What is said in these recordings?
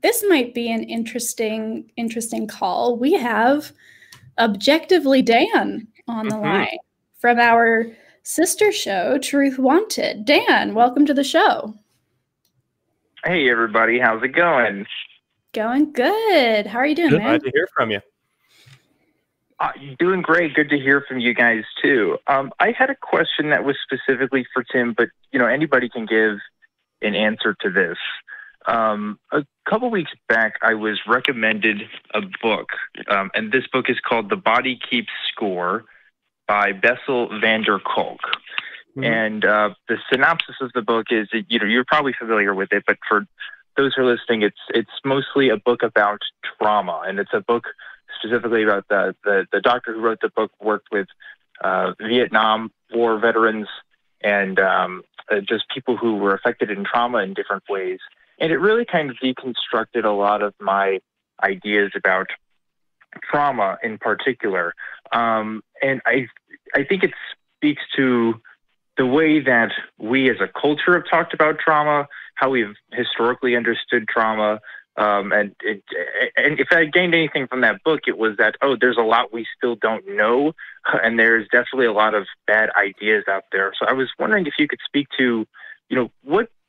this might be an interesting call. We have Objectively Dan on the line from our sister show, Truth Wanted. Dan, welcome to the show. Hey, everybody. How's it going? Going good. How are you doing, man? Glad to hear from you. Doing great. Good to hear from you guys, too. I had a question that was specifically for Tim, but, anybody can give an answer to this. A couple weeks back, I was recommended a book, and this book is called The Body Keeps Score by Bessel van der Kolk. And the synopsis of the book is, you're probably familiar with it, but for those who are listening, it's mostly a book about trauma, and it's a book specifically about the doctor who wrote the book worked with Vietnam War veterans and just people who were affected in trauma in different ways. And it really kind of deconstructed a lot of my ideas about trauma in particular. And I think it speaks to the way that we as a culture have talked about trauma, how we've historically understood trauma. And if I gained anything from that book, it was that, there's a lot we still don't know. And there's definitely a lot of bad ideas out there. So I was wondering if you could speak to,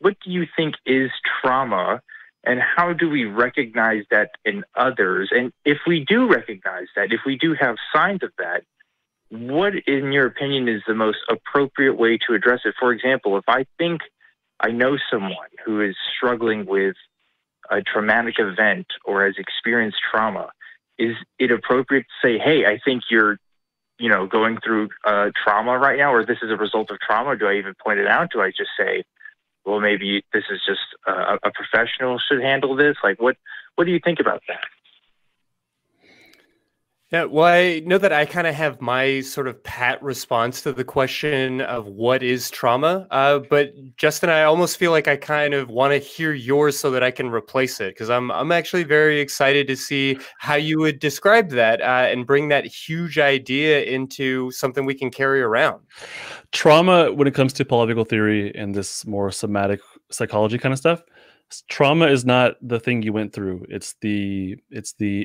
what do you think is trauma, and how do we recognize that in others? And if we do recognize that, if we do have signs of that, what, in your opinion, is the most appropriate way to address it? For example, if I think I know someone who is struggling with a traumatic event or has experienced trauma, is it appropriate to say, hey, I think you're, going through trauma right now, or this is a result of trauma? Or do I even point it out? Do I just say, well, maybe this is just a professional should handle this? Like, what do you think about that? Yeah, well, I know that I kind of have my sort of pat response to the question of what is trauma. But Justin, I almost feel like I kind of want to hear yours so that I can replace it, because I'm actually very excited to see how you would describe that and bring that huge idea into something we can carry around. Trauma, when it comes to polyvagal theory and this more somatic psychology kind of stuff, trauma is not the thing you went through. It's the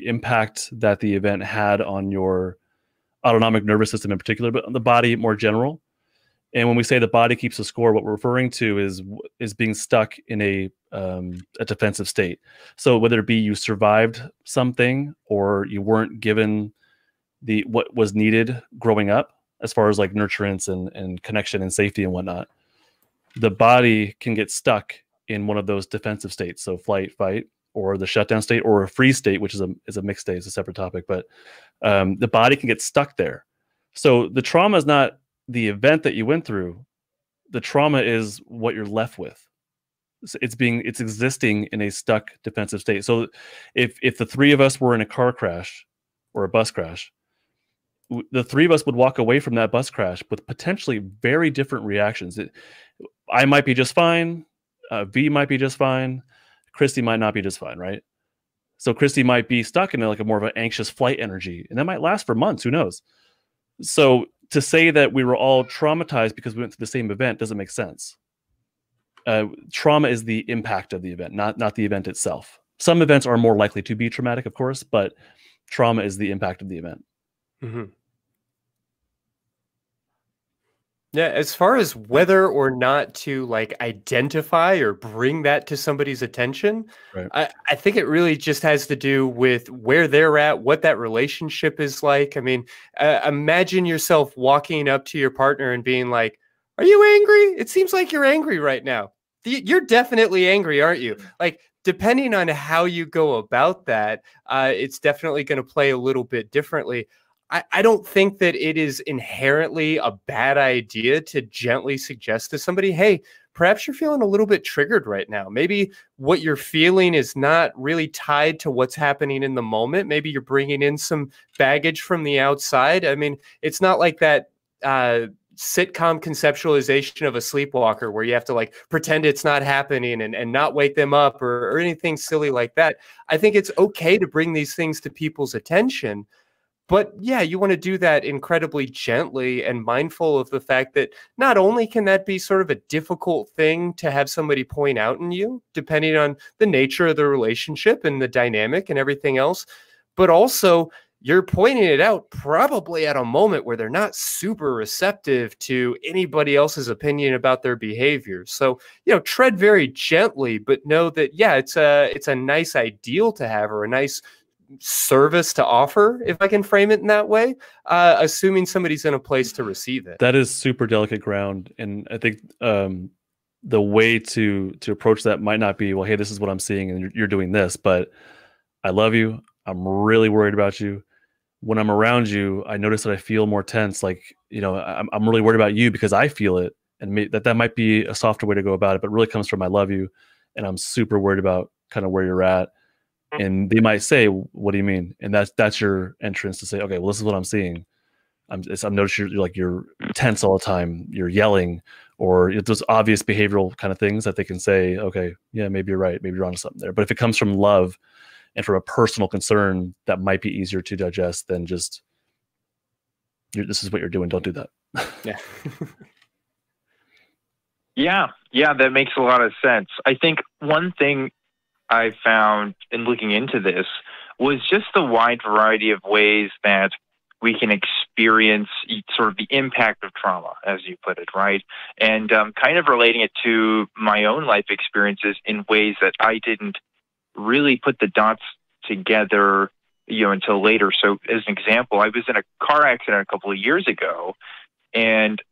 impact that the event had on your autonomic nervous system in particular, but on the body more general. And when we say the body keeps a score, what we're referring to is being stuck in a defensive state. So whether it be you survived something or you weren't given what was needed growing up, as far as like nurturance and connection and safety and whatnot, the body can get stuck in one of those defensive states. So flight, fight, or the shutdown state, or a freeze state, which is a mixed state. It's a separate topic, but the body can get stuck there. So the trauma is not the event that you went through. The trauma is what you're left with. So it's existing in a stuck defensive state. So if the three of us were in a car crash or a bus crash, the three of us would walk away from that bus crash with potentially very different reactions. I might be just fine. V might be just fine. Christy might not be just fine, right? So Christy might be stuck in like a more of an anxious flight energy, and that might last for months. Who knows? So to say that we were all traumatized because we went through the same event doesn't make sense. Trauma is the impact of the event, not the event itself. Some events are more likely to be traumatic, of course, but trauma is the impact of the event. Mm-hmm. Yeah, as far as whether or not to like identify or bring that to somebody's attention, right. I think it really just has to do with where they're at, what that relationship is like. I mean, imagine yourself walking up to your partner and being like, "Are you angry? It seems like you're angry right now. You're definitely angry, aren't you?" Like, depending on how you go about that, it's definitely going to play a little bit differently. I don't think that it is inherently a bad idea to gently suggest to somebody, hey, perhaps you're feeling a little bit triggered right now. Maybe what you're feeling is not really tied to what's happening in the moment. Maybe you're bringing in some baggage from the outside. I mean, it's not like that sitcom conceptualization of a sleepwalker where you have to like pretend it's not happening and not wake them up or anything silly like that. I think it's okay to bring these things to people's attention. But yeah, you want to do that incredibly gently and mindful of the fact that not only can that be sort of a difficult thing to have somebody point out in you, depending on the nature of the relationship and the dynamic and everything else, but also you're pointing it out probably at a moment where they're not super receptive to anybody else's opinion about their behavior. So, you know, tread very gently, but know that, yeah, it's a nice ideal to have, or a nice service to offer, if I can frame it in that way, assuming somebody's in a place to receive it. That is super delicate ground. And I think the way to approach that might not be, well, hey, this is what I'm seeing and you're doing this, but I love you. I'm really worried about you. When I'm around you, I notice that I feel more tense. Like, you know, I'm really worried about you because I feel it. And that might be a softer way to go about it, but it really comes from I love you. And I'm super worried about kind of where you're at. And they might say, what do you mean? And that's your entrance to say, okay, well, this is what I'm seeing. I'm noticing you're tense all the time. You're yelling, or those obvious behavioral kind of things that they can say, okay, yeah, maybe you're right. Maybe you're onto something there. But if it comes from love and from a personal concern, that might be easier to digest than just, this is what you're doing. Don't do that. Yeah. Yeah, that makes a lot of sense. I think one thing I found in looking into this was just the wide variety of ways that we can experience sort of the impact of trauma, as you put it, right? And kind of relating it to my own life experiences in ways that I didn't really put the dots together, you know, until later. So as an example, I was in a car accident a couple of years ago, and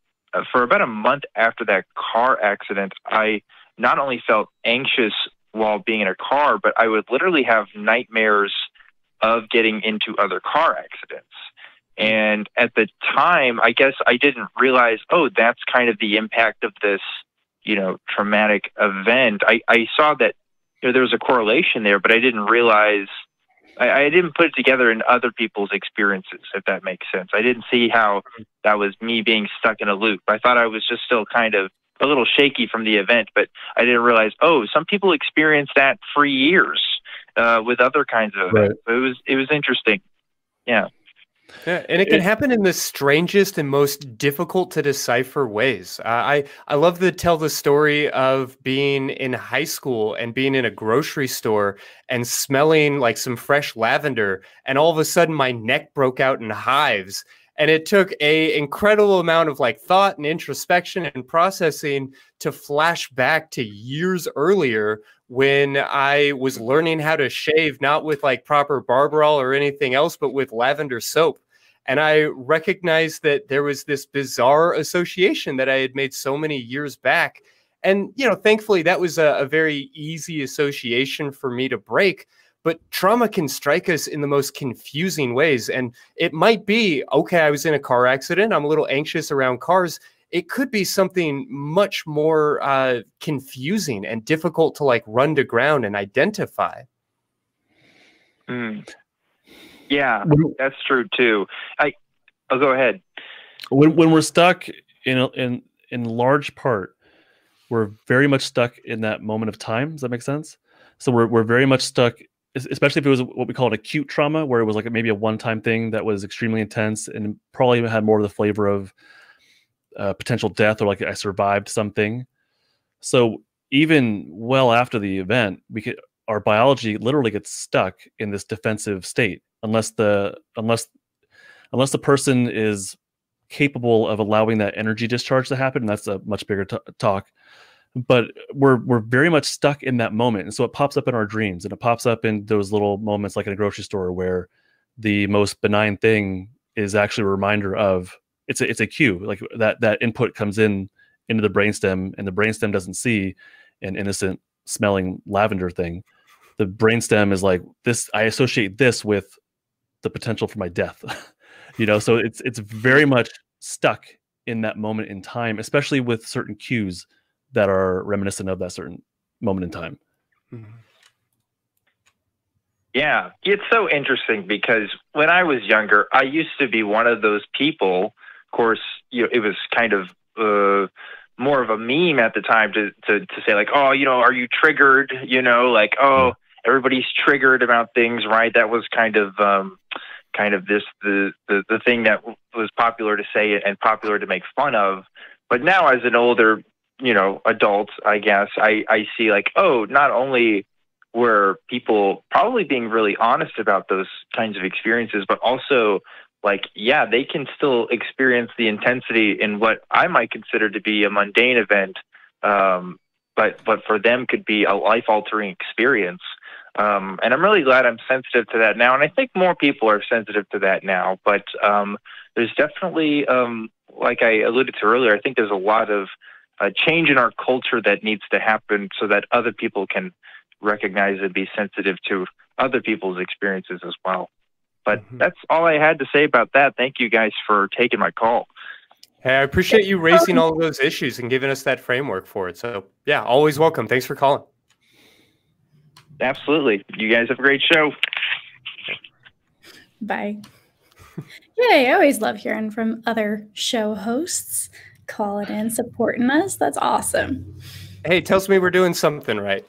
for about a month after that car accident, I not only felt anxious while being in a car, but I would literally have nightmares of getting into other car accidents. And at the time, I guess I didn't realize, oh, that's kind of the impact of this, you know, traumatic event. I saw that, you know, there was a correlation there, but I didn't realize, I didn't put it together in other people's experiences, if that makes sense. I didn't see how that was me being stuck in a loop. I thought I was just still kind of a little shaky from the event, but I didn't realize, oh, some people experience that for years with other kinds of events. Right. So it was interesting. Yeah. Yeah, and it can happen in the strangest and most difficult to decipher ways. I love to tell the story of being in high school and being in a grocery store and smelling like some fresh lavender, and all of a sudden my neck broke out in hives. And it took an incredible amount of like thought and introspection and processing to flash back to years earlier when I was learning how to shave, not with like proper Barberol or anything else, but with lavender soap. And I recognized that there was this bizarre association that I had made so many years back. And, you know, thankfully that was a very easy association for me to break. But trauma can strike us in the most confusing ways. And it might be, okay, I was in a car accident. I'm a little anxious around cars. It could be something much more confusing and difficult to like run to ground and identify. Yeah, that's true too. I'll go ahead. When we're stuck in large part, we're very much stuck in that moment of time. Does that make sense? So we're very much stuck, especially if it was what we call an acute trauma, where it was like maybe a one-time thing that was extremely intense and probably had more of the flavor of potential death, or like I survived something. So even well after the event, our biology literally gets stuck in this defensive state unless the person is capable of allowing that energy discharge to happen. And that's a much bigger talk. But we're very much stuck in that moment. And so it pops up in our dreams, and it pops up in those little moments like in a grocery store where the most benign thing is actually a reminder of, it's a cue, like that input comes into the brainstem, and the brainstem doesn't see an innocent smelling lavender thing. The brainstem is like, this, I associate this with the potential for my death. You know, so it's very much stuck in that moment in time, especially with certain cues that are reminiscent of that certain moment in time. Yeah, it's so interesting because when I was younger, I used to be one of those people. Of course, you know, it was kind of more of a meme at the time to say like, oh, you know, are you triggered? You know, like, oh, everybody's triggered about things, right? That was kind of, kind of the thing that was popular to say and popular to make fun of. But now, as an older, adult, I guess, I see like, oh, not only were people probably being really honest about those kinds of experiences, but also like, yeah, they can still experience the intensity in what I might consider to be a mundane event, but for them could be a life-altering experience. And I'm really glad I'm sensitive to that now. And I think more people are sensitive to that now. But there's definitely, like I alluded to earlier, I think there's a lot of change in our culture that needs to happen so that other people can recognize and be sensitive to other people's experiences as well. But that's all I had to say about that. Thank you guys for taking my call. Hey, I appreciate you raising all of those issues and giving us that framework for it. So yeah, always welcome. Thanks for calling. Absolutely. You guys have a great show. Bye. Yay, I always love hearing from other show hosts calling in, supporting us. That's awesome. Hey, tells me we're doing something right.